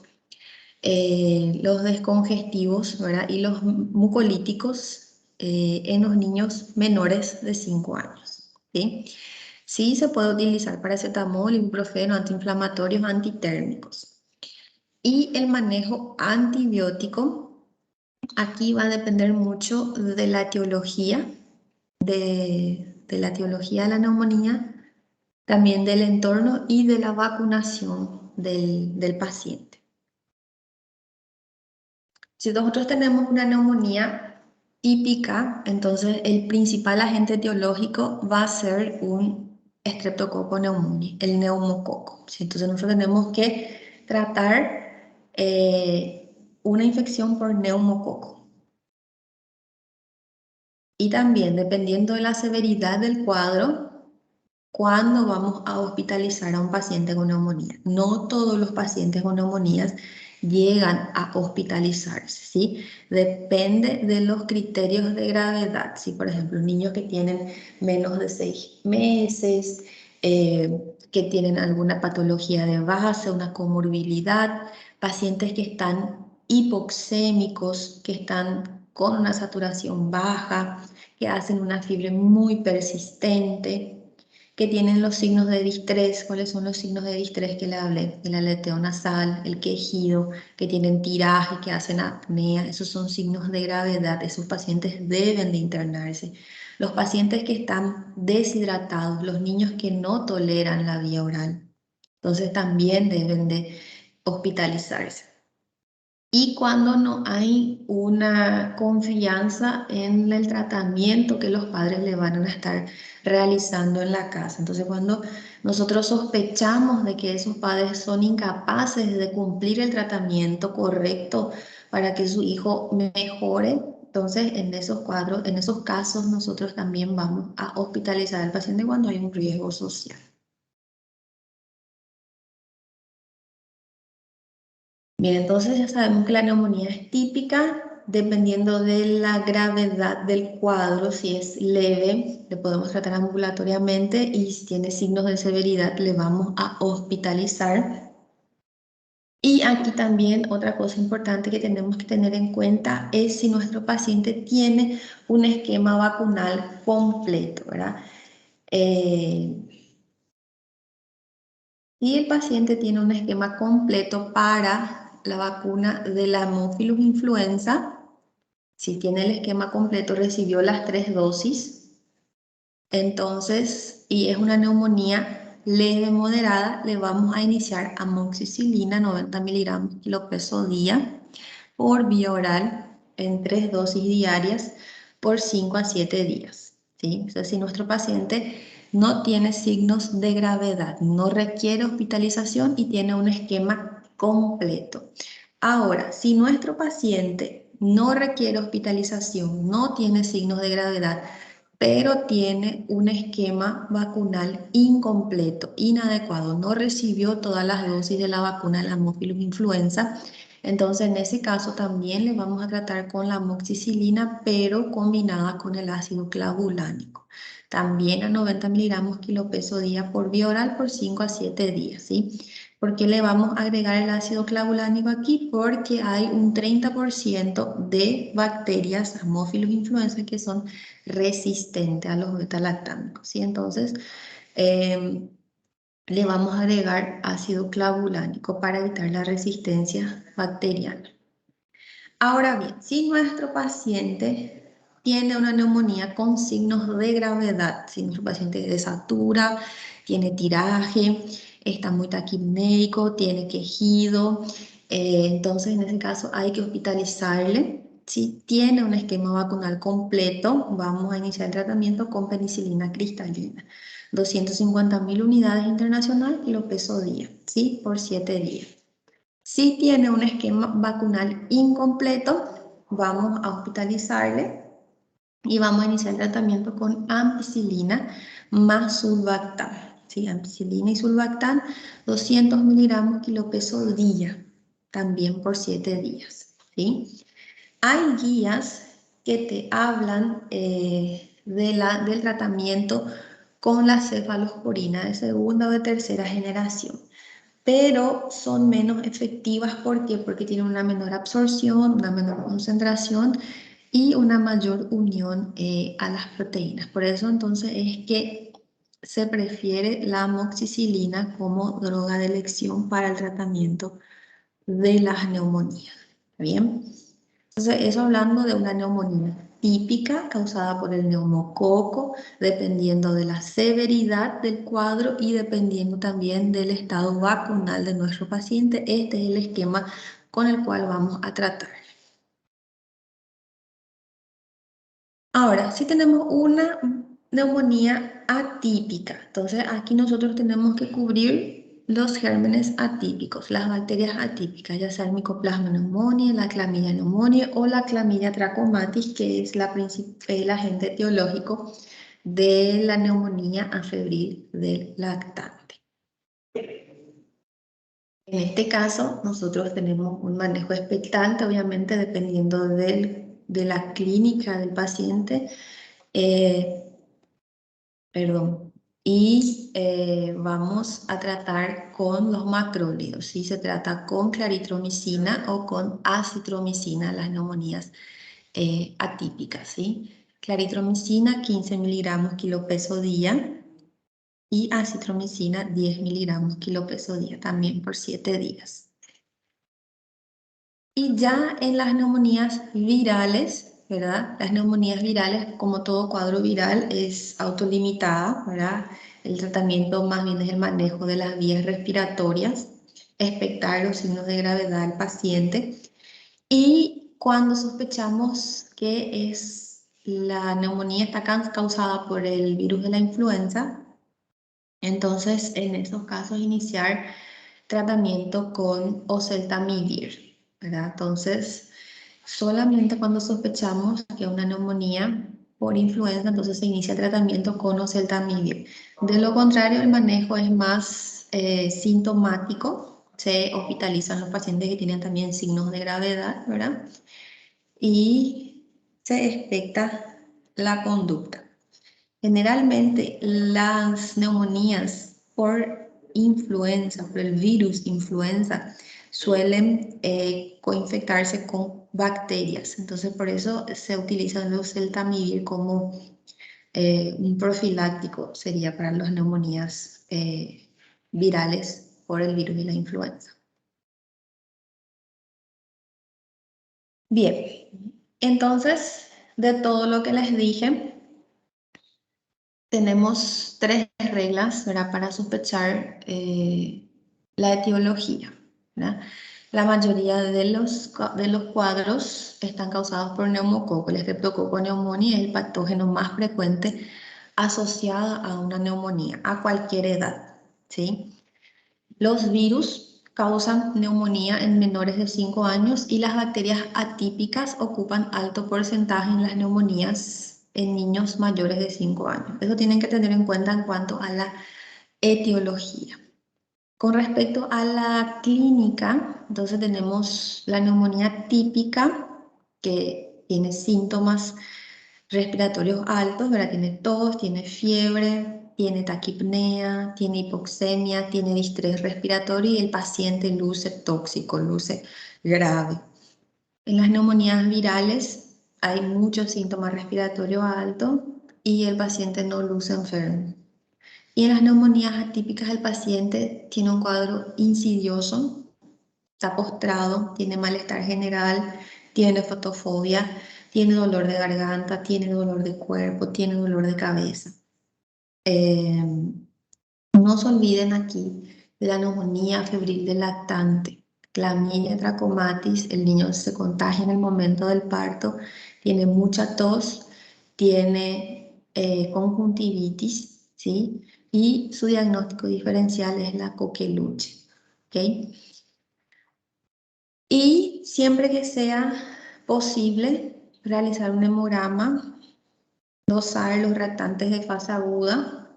los descongestivos, ¿verdad? Y los mucolíticos en los niños menores de 5 años, ¿sí? Sí se puede utilizar paracetamol, ibuprofeno, antiinflamatorios, antitérmicos. Y el manejo antibiótico, aquí va a depender mucho de la etiología, de la etiología de la neumonía, también del entorno y de la vacunación del paciente. Si nosotros tenemos una neumonía típica, entonces el principal agente etiológico va a ser un Streptococcus pneumoniae, el neumococo. ¿Sí? Entonces nosotros tenemos que tratar una infección por neumococo. Y también, dependiendo de la severidad del cuadro, cuándo vamos a hospitalizar a un paciente con neumonía. No todos los pacientes con neumonías llegan a hospitalizarse, ¿sí? Depende de los criterios de gravedad, ¿sí? Por ejemplo, niños que tienen menos de 6 meses, que tienen alguna patología de base, una comorbilidad, pacientes que están hipoxémicos, que están con una saturación baja, que hacen una fiebre muy persistente, que tienen los signos de distrés. ¿Cuáles son los signos de distrés que le hablé? El aleteo nasal, el quejido, que tienen tiraje, que hacen apnea. Esos son signos de gravedad. Esos pacientes deben de internarse. Los pacientes que están deshidratados, los niños que no toleran la vía oral, entonces también deben de hospitalizarse. y cuando no hay una confianza en el tratamiento que los padres le van a estar realizando en la casa. Entonces, cuando nosotros sospechamos de que esos padres son incapaces de cumplir el tratamiento correcto para que su hijo mejore, entonces en esos cuadros, en esos casos, nosotros también vamos a hospitalizar al paciente cuando hay un riesgo social. Bien, entonces ya sabemos que la neumonía es típica, dependiendo de la gravedad del cuadro. Si es leve, le podemos tratar ambulatoriamente, y si tiene signos de severidad, le vamos a hospitalizar. Y aquí también otra cosa importante que tenemos que tener en cuenta es si nuestro paciente tiene un esquema vacunal completo, ¿verdad? Si el paciente tiene un esquema completo para la vacuna de la Haemophilus influenza, si tiene el esquema completo, recibió las 3 dosis, entonces, y es una neumonía leve moderada, le vamos a iniciar amoxicilina 90 miligramos kilo peso día por vía oral en 3 dosis diarias por 5 a 7 días. ¿Sí? Entonces, si nuestro paciente no tiene signos de gravedad, no requiere hospitalización y tiene un esquema completo. Ahora, si nuestro paciente no requiere hospitalización, no tiene signos de gravedad, pero tiene un esquema vacunal incompleto, inadecuado, no recibió todas las dosis de la vacuna de la Haemophilus influenza, entonces en ese caso también le vamos a tratar con la amoxicilina, pero combinada con el ácido clavulánico. También a 90 miligramos kilo peso día por vía oral por 5 a 7 días, ¿sí? ¿Por qué le vamos a agregar el ácido clavulánico aquí? Porque hay un 30% de bacterias Haemophilus influenza que son resistentes a los beta-lactámicos, ¿sí? Entonces, le vamos a agregar ácido clavulánico para evitar la resistencia bacteriana. Ahora bien, si nuestro paciente tiene una neumonía con signos de gravedad, si nuestro paciente desatura, tiene tiraje, está muy taquipnéico, tiene quejido, entonces en ese caso hay que hospitalizarle. Si tiene un esquema vacunal completo, vamos a iniciar el tratamiento con penicilina cristalina. 250.000 unidades internacional y lo peso día, ¿sí? Por 7 días. Si tiene un esquema vacunal incompleto, vamos a hospitalizarle y vamos a iniciar el tratamiento con ampicilina más sulbactam. ¿Sí? Ampicilina y sulbactam, 200 miligramos kilo peso día, también por 7 días. ¿Sí? Hay guías que te hablan del tratamiento con la cefalosporina de segunda o de tercera generación, pero son menos efectivas. ¿Por qué? Porque tienen una menor absorción, una menor concentración y una mayor unión a las proteínas. Por eso entonces es que se prefiere la amoxicilina como droga de elección para el tratamiento de las neumonías. ¿Está bien? Entonces, eso hablando de una neumonía típica causada por el neumococo, dependiendo de la severidad del cuadro y dependiendo también del estado vacunal de nuestro paciente. Este es el esquema con el cual vamos a tratar. Ahora, si tenemos una neumonía atípica, entonces aquí nosotros tenemos que cubrir los gérmenes atípicos, las bacterias atípicas, ya sea el Mycoplasma pneumoniae, la Chlamydia pneumoniae o la Chlamydia trachomatis, que es el agente etiológico de la neumonía afebril del lactante. En este caso, nosotros tenemos un manejo expectante, obviamente dependiendo de la clínica del paciente. Perdón. Y vamos a tratar con los macrólidos, ¿sí? Se trata con claritromicina o con acitromicina, las neumonías atípicas, ¿sí? Claritromicina 15 miligramos kilo peso día y acitromicina 10 miligramos kilo peso día, también por 7 días. Y ya en las neumonías virales, ¿verdad? Las neumonías virales, como todo cuadro viral, es autolimitada, ¿verdad? El tratamiento más bien es el manejo de las vías respiratorias, expectar los signos de gravedad del paciente. Y cuando sospechamos que la neumonía está causada por el virus de la influenza, entonces en esos casos iniciar tratamiento con oseltamivir, ¿verdad? Entonces, solamente cuando sospechamos que una neumonía por influenza, entonces se inicia el tratamiento con oseltamivir. De lo contrario, el manejo es más sintomático. Se hospitalizan los pacientes que tienen también signos de gravedad, ¿verdad? Y se expecta la conducta. Generalmente las neumonías por influenza, por el virus influenza, suelen coinfectarse con bacterias. Entonces por eso se utiliza el oseltamivir como un profiláctico, sería para las neumonías virales por el virus de la influenza. Bien, entonces de todo lo que les dije, tenemos tres reglas, ¿verdad?, para sospechar la etiología, ¿verdad? La mayoría de los cuadros están causados por neumococo. El Streptococcus pneumoniae es el patógeno más frecuente asociado a una neumonía, a cualquier edad, ¿sí? Los virus causan neumonía en menores de 5 años y las bacterias atípicas ocupan alto porcentaje en las neumonías en niños mayores de 5 años. Eso tienen que tener en cuenta en cuanto a la etiología. Con respecto a la clínica, entonces tenemos la neumonía típica, que tiene síntomas respiratorios altos, ¿verdad? Tiene tos, tiene fiebre, tiene taquipnea, tiene hipoxemia, tiene distrés respiratorio y el paciente luce tóxico, luce grave. En las neumonías virales hay muchos síntomas respiratorios altos y el paciente no luce enfermo. Y en las neumonías atípicas el paciente tiene un cuadro insidioso, está postrado, tiene malestar general, tiene fotofobia, tiene dolor de garganta, tiene dolor de cuerpo, tiene dolor de cabeza. No se olviden aquí de la neumonía febril del lactante, clamidia trachomatis, el niño se contagia en el momento del parto, tiene mucha tos, tiene conjuntivitis, ¿sí? Y su diagnóstico diferencial es la coqueluche, ¿ok? Y siempre que sea posible realizar un hemograma, dosar los reactantes de fase aguda,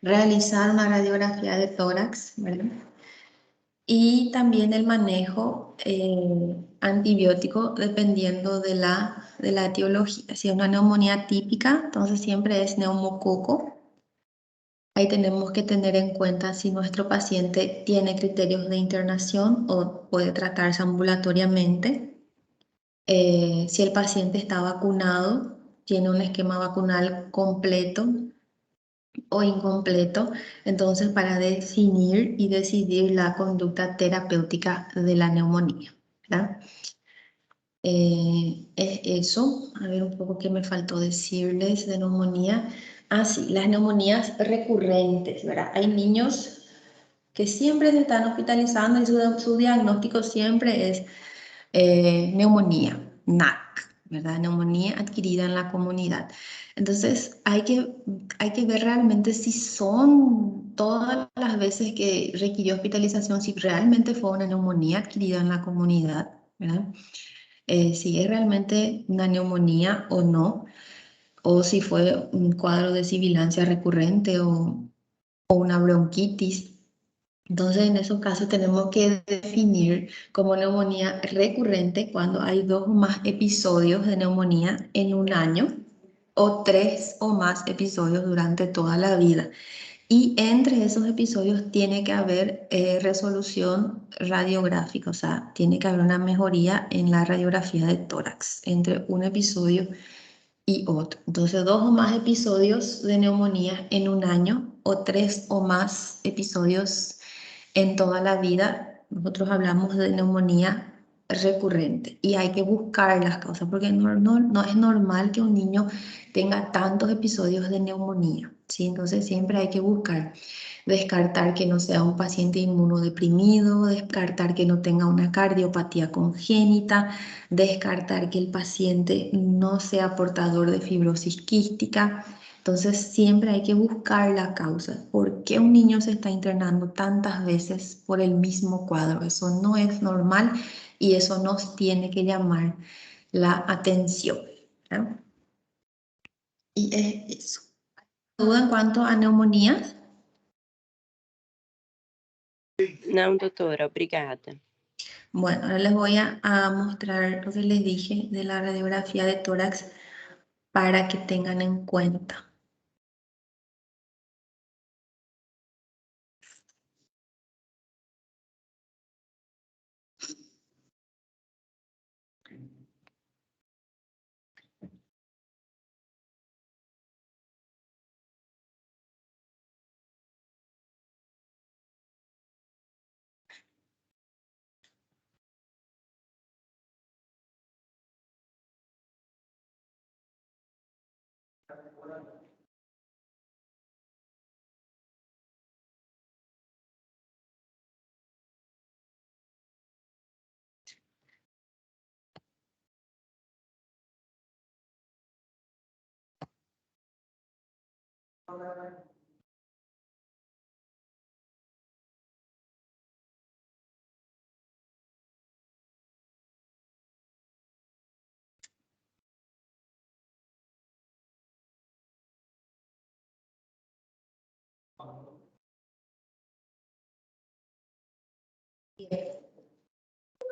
realizar una radiografía de tórax, ¿verdad? Y también el manejo antibiótico dependiendo de la etiología. Si es una neumonía típica, entonces siempre es neumococo. Ahí tenemos que tener en cuenta si nuestro paciente tiene criterios de internación o puede tratarse ambulatoriamente. Si el paciente está vacunado, tiene un esquema vacunal completo o incompleto, entonces para definir y decidir la conducta terapéutica de la neumonía, ¿verdad? Es eso. A ver un poco qué me faltó decirles de neumonía. Ah, sí, las neumonías recurrentes, ¿verdad? Hay niños que siempre se están hospitalizando y su diagnóstico siempre es neumonía, NAC, ¿verdad? Neumonía adquirida en la comunidad. Entonces hay que ver realmente si son todas las veces que requirió hospitalización, si realmente fue una neumonía adquirida en la comunidad, ¿verdad? Si es realmente una neumonía o no, o si fue un cuadro de sibilancia recurrente o una bronquitis. Entonces, en esos casos tenemos que definir como neumonía recurrente cuando hay 2 o más episodios de neumonía en un año o 3 o más episodios durante toda la vida. Y entre esos episodios tiene que haber resolución radiográfica, o sea, tiene que haber una mejoría en la radiografía de tórax entre un episodio y otro. Entonces, 2 o más episodios de neumonía en un año o 3 o más episodios en toda la vida. Nosotros hablamos de neumonía recurrente y hay que buscar las causas porque no es normal que un niño tenga tantos episodios de neumonía, ¿sí? Entonces siempre hay que buscar, descartar que no sea un paciente inmunodeprimido, descartar que no tenga una cardiopatía congénita, descartar que el paciente no sea portador de fibrosis quística. Entonces siempre hay que buscar la causa. ¿Por qué un niño se está internando tantas veces por el mismo cuadro? Eso no es normal y eso nos tiene que llamar la atención, ¿no? Y es eso. ¿Duda en cuanto a neumonías? Não, doutora, obrigada. Bueno, ahora les voy a mostrar lo que les dije de la radiografía de tórax para que tengan en cuenta.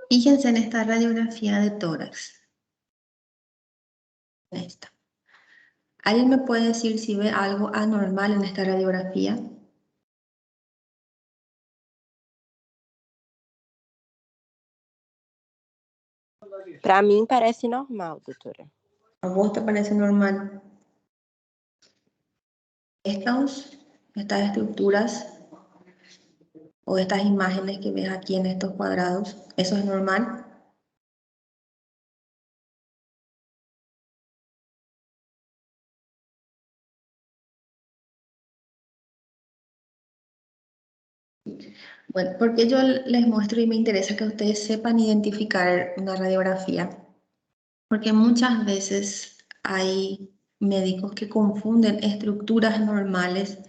Fíjense en esta radiografía de tórax. Esta. ¿Alguien me puede decir si ve algo anormal en esta radiografía? Para mim parece normal, doutora. ¿A vos te parece normal? Estas estructuras o estas imágenes que ves aquí en estos cuadrados, ¿eso es normal? Bueno, porque yo les muestro y me interesa que ustedes sepan identificar una radiografía, porque muchas veces hay médicos que confunden estructuras normales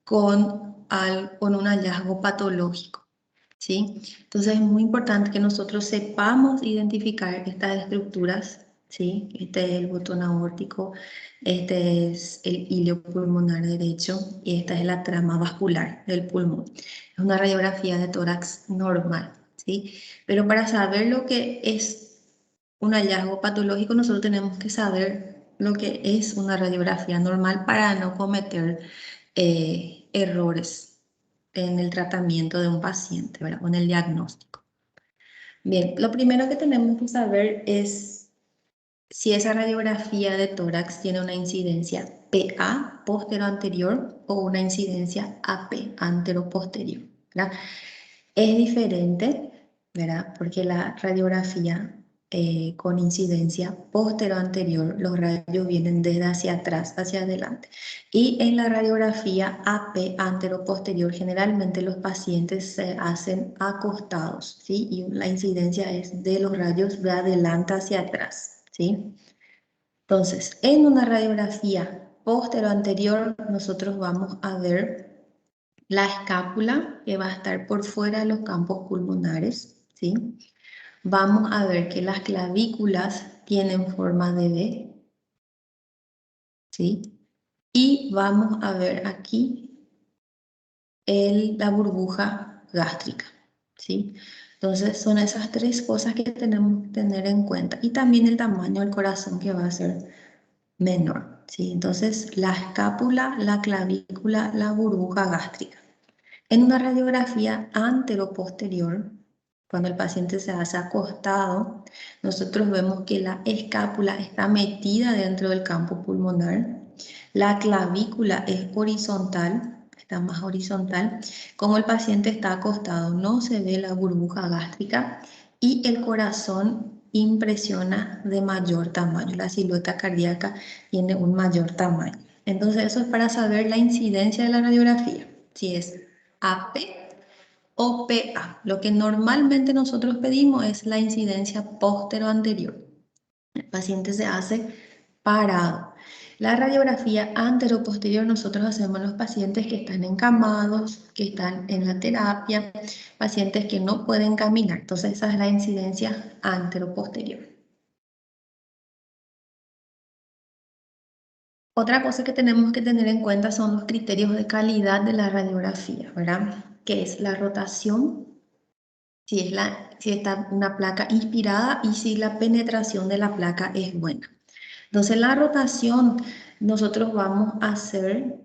con un hallazgo patológico, ¿sí? Entonces es muy importante que nosotros sepamos identificar estas estructuras, ¿sí? Este es el botón aórtico, este es el hilo pulmonar derecho y esta es la trama vascular del pulmón. Es una radiografía de tórax normal, ¿sí? Pero para saber lo que es un hallazgo patológico, nosotros tenemos que saber lo que es una radiografía normal para no cometer errores en el tratamiento de un paciente, ¿verdad? O en el diagnóstico. Bien, lo primero que tenemos que saber es si esa radiografía de tórax tiene una incidencia PA posterior-anterior o una incidencia AP antero-posterior, ¿verdad? Es diferente, ¿verdad? Porque la radiografía con incidencia posterior-anterior, los rayos vienen desde hacia atrás, hacia adelante. Y en la radiografía AP antero-posterior, generalmente los pacientes se hacen acostados, ¿sí? Y la incidencia es de los rayos de adelante hacia atrás, ¿sí? Entonces, en una radiografía posterior-anterior, nosotros vamos a ver la escápula, que va a estar por fuera de los campos pulmonares, ¿sí? Vamos a ver que las clavículas tienen forma de V, ¿sí? Y vamos a ver aquí la burbuja gástrica, ¿sí? Entonces son esas tres cosas que tenemos que tener en cuenta. Y también el tamaño del corazón que va a ser menor, ¿sí? Entonces la escápula, la clavícula, la burbuja gástrica. En una radiografía antero-posterior, cuando el paciente se hace acostado, nosotros vemos que la escápula está metida dentro del campo pulmonar, la clavícula es horizontal, está más horizontal. Como el paciente está acostado, no se ve la burbuja gástrica y el corazón impresiona de mayor tamaño. La silueta cardíaca tiene un mayor tamaño. Entonces eso es para saber la incidencia de la radiografía, si es AP o PA. Lo que normalmente nosotros pedimos es la incidencia póstero-anterior. El paciente se hace parado. La radiografía antero-posterior nosotros hacemos en los pacientes que están encamados, que están en la terapia, pacientes que no pueden caminar. Entonces esa es la incidencia antero-posterior. Otra cosa que tenemos que tener en cuenta son los criterios de calidad de la radiografía, ¿verdad? Que es la rotación, si está una placa inspirada y si la penetración de la placa es buena. Entonces la rotación nosotros vamos a hacer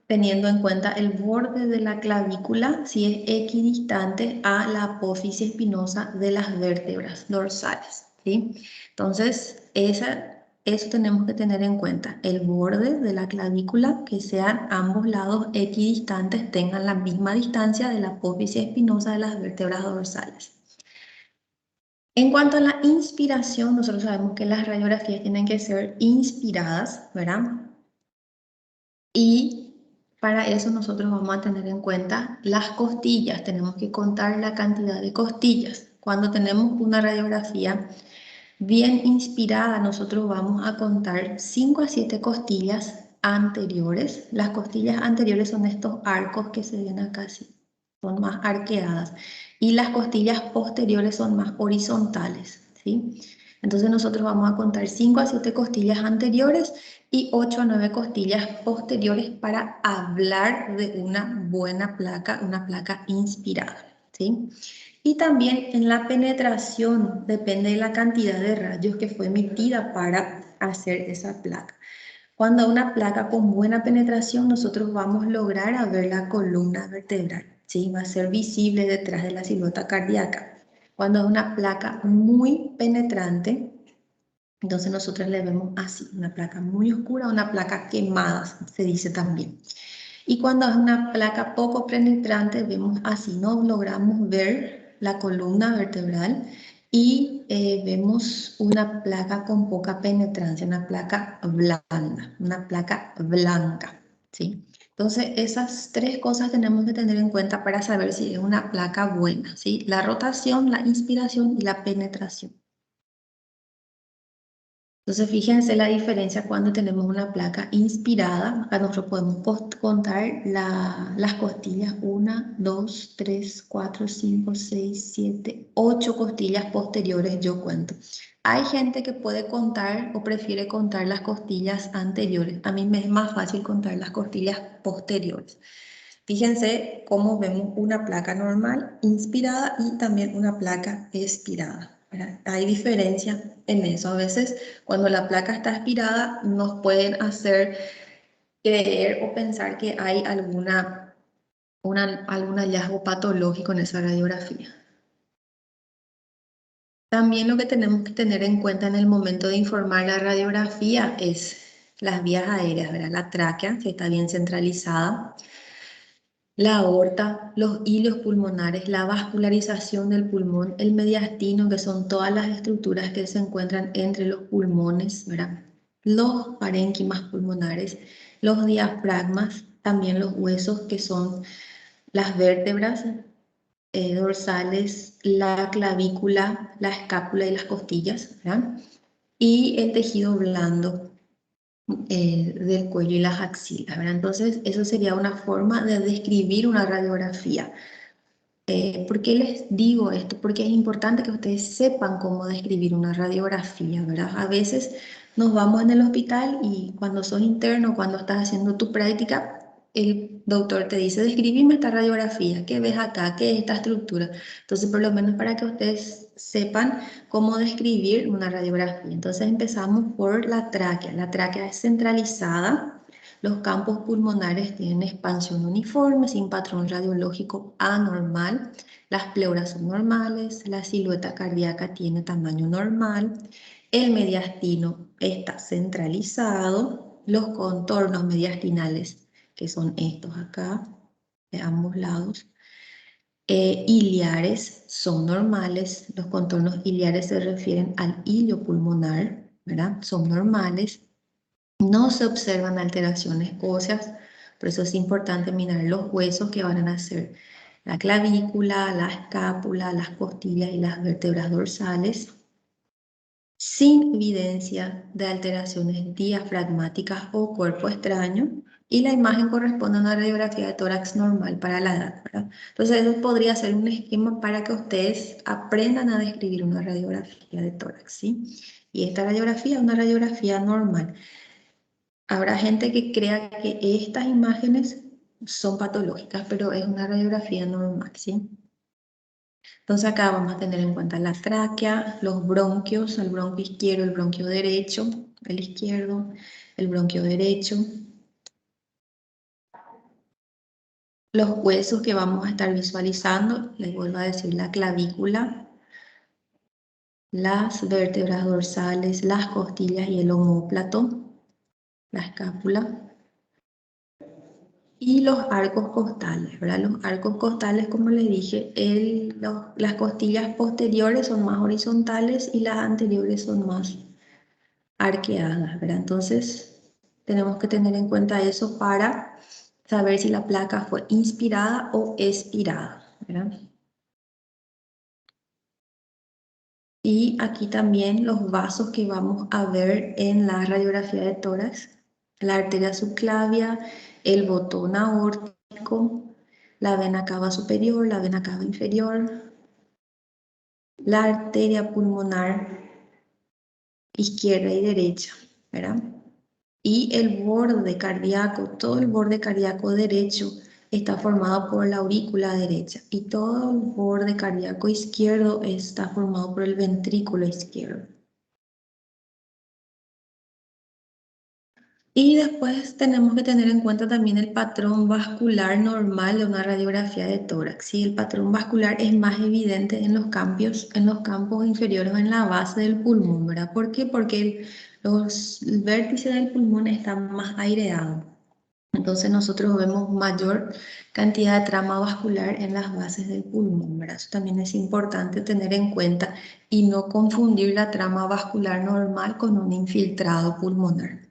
teniendo en cuenta el borde de la clavícula si es equidistante a la apófisis espinosa de las vértebras dorsales, ¿sí? Entonces eso tenemos que tener en cuenta, el borde de la clavícula, que sean ambos lados equidistantes, tengan la misma distancia de la apófisis espinosa de las vértebras dorsales. En cuanto a la inspiración, nosotros sabemos que las radiografías tienen que ser inspiradas, ¿verdad? Y para eso nosotros vamos a tener en cuenta las costillas, tenemos que contar la cantidad de costillas. Cuando tenemos una radiografía bien inspirada, nosotros vamos a contar 5 a 7 costillas anteriores. Las costillas anteriores son estos arcos que se ven acá, sí, son más arqueadas. Y las costillas posteriores son más horizontales, ¿sí? Entonces nosotros vamos a contar 5 a 7 costillas anteriores y 8 a 9 costillas posteriores para hablar de una buena placa, una placa inspirada, ¿sí? Y también en la penetración depende de la cantidad de rayos que fue emitida para hacer esa placa. Cuando una placa con buena penetración, nosotros vamos a lograr a ver la columna vertebral, ¿sí? Va a ser visible detrás de la silueta cardíaca. Cuando es una placa muy penetrante, entonces nosotros le vemos así, una placa muy oscura, una placa quemada, se dice también. Y cuando es una placa poco penetrante, vemos así, no logramos ver la columna vertebral y vemos una placa con poca penetrancia, una placa blanda, una placa blanca, ¿sí? Entonces, esas tres cosas tenemos que tener en cuenta para saber si es una placa buena, ¿sí? La rotación, la inspiración y la penetración. Entonces, fíjense la diferencia cuando tenemos una placa inspirada. Acá nosotros podemos contar las costillas. 1, 2, 3, 4, 5, 6, 7, 8 costillas posteriores yo cuento. Hay gente que puede contar o prefiere contar las costillas anteriores. A mí me es más fácil contar las costillas posteriores. Fíjense cómo vemos una placa normal, inspirada y también una placa expirada, ¿verdad? Hay diferencia en eso. A veces cuando la placa está expirada nos pueden hacer creer o pensar que hay algún hallazgo patológico en esa radiografía. También lo que tenemos que tener en cuenta en el momento de informar la radiografía es las vías aéreas, ¿verdad? La tráquea, que está bien centralizada, la aorta, los hilos pulmonares, la vascularización del pulmón, el mediastino, que son todas las estructuras que se encuentran entre los pulmones, ¿verdad? Los parénquimas pulmonares, los diafragmas, también los huesos, que son las vértebras dorsales, la clavícula, la escápula y las costillas, ¿verdad? Y el tejido blando del cuello y las axilas, ¿verdad? Entonces, eso sería una forma de describir una radiografía. ¿Por qué les digo esto? Porque es importante que ustedes sepan cómo describir una radiografía, ¿verdad? A veces nos vamos en el hospital y cuando sos interno, cuando estás haciendo tu práctica, el doctor te dice, describime esta radiografía, ¿qué ves acá? ¿Qué es esta estructura? Entonces, por lo menos para que ustedes sepan cómo describir una radiografía. Entonces, empezamos por la tráquea. La tráquea es centralizada. Los campos pulmonares tienen expansión uniforme, sin patrón radiológico anormal. Las pleuras son normales, la silueta cardíaca tiene tamaño normal, el mediastino está centralizado, los contornos mediastinales, que son estos acá, de ambos lados, Iliares son normales. Los contornos iliares se refieren al hilio pulmonar, ¿verdad? Son normales. No se observan alteraciones óseas, por eso es importante mirar los huesos que van a ser la clavícula, la escápula, las costillas y las vértebras dorsales, sin evidencia de alteraciones diafragmáticas o cuerpo extraño, y la imagen corresponde a una radiografía de tórax normal para la edad, ¿verdad? Entonces eso podría ser un esquema para que ustedes aprendan a describir una radiografía de tórax, ¿sí? Y esta radiografía es una radiografía normal. Habrá gente que crea que estas imágenes son patológicas, pero es una radiografía normal, ¿sí? Entonces acá vamos a tener en cuenta la tráquea, los bronquios, el bronquio izquierdo, el bronquio derecho, el izquierdo, el bronquio derecho. Los huesos que vamos a estar visualizando, les vuelvo a decir, la clavícula, las vértebras dorsales, las costillas y el omóplato, la escápula. Y los arcos costales, ¿verdad? Los arcos costales, como les dije, las costillas posteriores son más horizontales y las anteriores son más arqueadas, ¿verdad? Entonces, tenemos que tener en cuenta eso para saber si la placa fue inspirada o expirada, ¿verdad? Y aquí también los vasos que vamos a ver en la radiografía de tórax, la arteria subclavia, el botón aórtico, la vena cava superior, la vena cava inferior, la arteria pulmonar izquierda y derecha, ¿verdad? Y el borde cardíaco, todo el borde cardíaco derecho está formado por la aurícula derecha y todo el borde cardíaco izquierdo está formado por el ventrículo izquierdo. Y después tenemos que tener en cuenta también el patrón vascular normal de una radiografía de tórax. ¿Sí? El patrón vascular es más evidente en los campos inferiores o en la base del pulmón, ¿verdad? ¿Por qué? Porque los vértices del pulmón están más aireados. Entonces nosotros vemos mayor cantidad de trama vascular en las bases del pulmón, ¿verdad? Eso también es importante tener en cuenta y no confundir la trama vascular normal con un infiltrado pulmonar.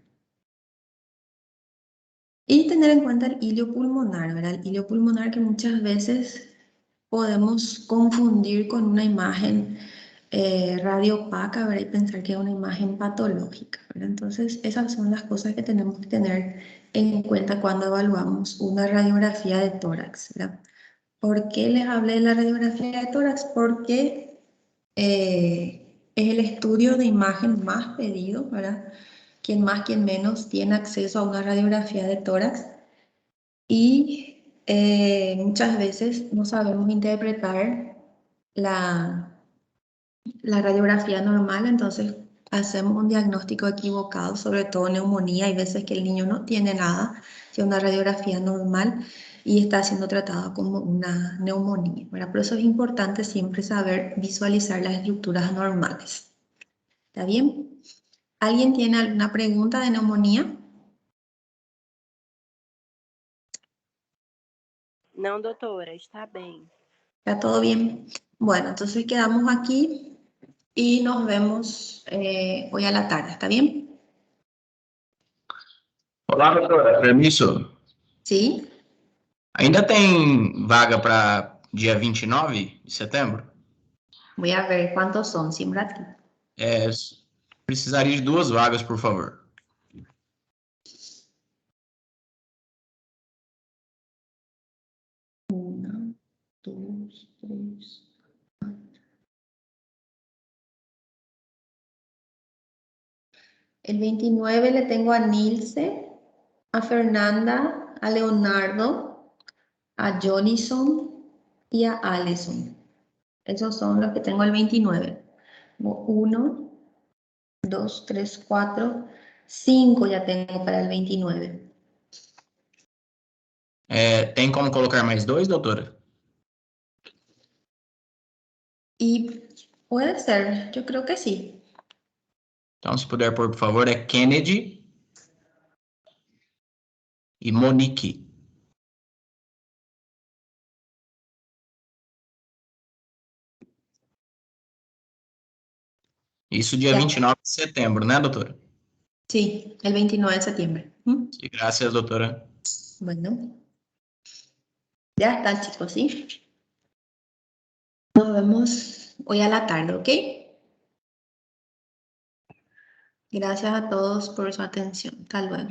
Y tener en cuenta el hilio pulmonar, ¿verdad? El hilio pulmonar que muchas veces podemos confundir con una imagen radiopaca, ¿verdad? Y pensar que es una imagen patológica, ¿verdad? Entonces, esas son las cosas que tenemos que tener en cuenta cuando evaluamos una radiografía de tórax, ¿verdad? ¿Por qué les hablé de la radiografía de tórax? Porque es el estudio de imagen más pedido, ¿verdad? Quien más, quien menos tiene acceso a una radiografía de tórax y muchas veces no sabemos interpretar la, la radiografía normal, entonces hacemos un diagnóstico equivocado, sobre todo neumonía. Hay veces que el niño no tiene nada, tiene una radiografía normal y está siendo tratado como una neumonía, ¿verdad? Por eso es importante siempre saber visualizar las estructuras normales. ¿Está bien? ¿Alguien tiene alguna pregunta de neumonía? Não, doutora, está bem. ¿Está todo bien? Bueno, entonces quedamos aquí y nos vemos hoy a la tarde, ¿está bien? Olá, doutora. Permisso? ¿Sí? Ainda tem vaga para dia 29 de setembro? Voy a ver cuántos son, sí, un ratito. Precisaria de 2 vagas, por favor. Una, dos, tres. El 29 le tengo a Nilce, a Fernanda, a Leonardo, a Jonison y a Allison. Esos son los que tengo el 29. 1, 2, 3, 4, 5 ya tengo para el 29. Tem como colocar mais 2, doutora? Y puede ser, yo creo que sí. Então, se puder pôr, por favor, é Kennedy e Monique. Isso dia Ya. 29 de setembro, né, doutora? Sí, el 29 de septiembre. ¿Mm? Sí, gracias, doutora. Bueno, ya está, chicos, ¿sí? Nos vemos hoy a la tarde, ¿ok? Gracias a todos por su atención. Hasta luego.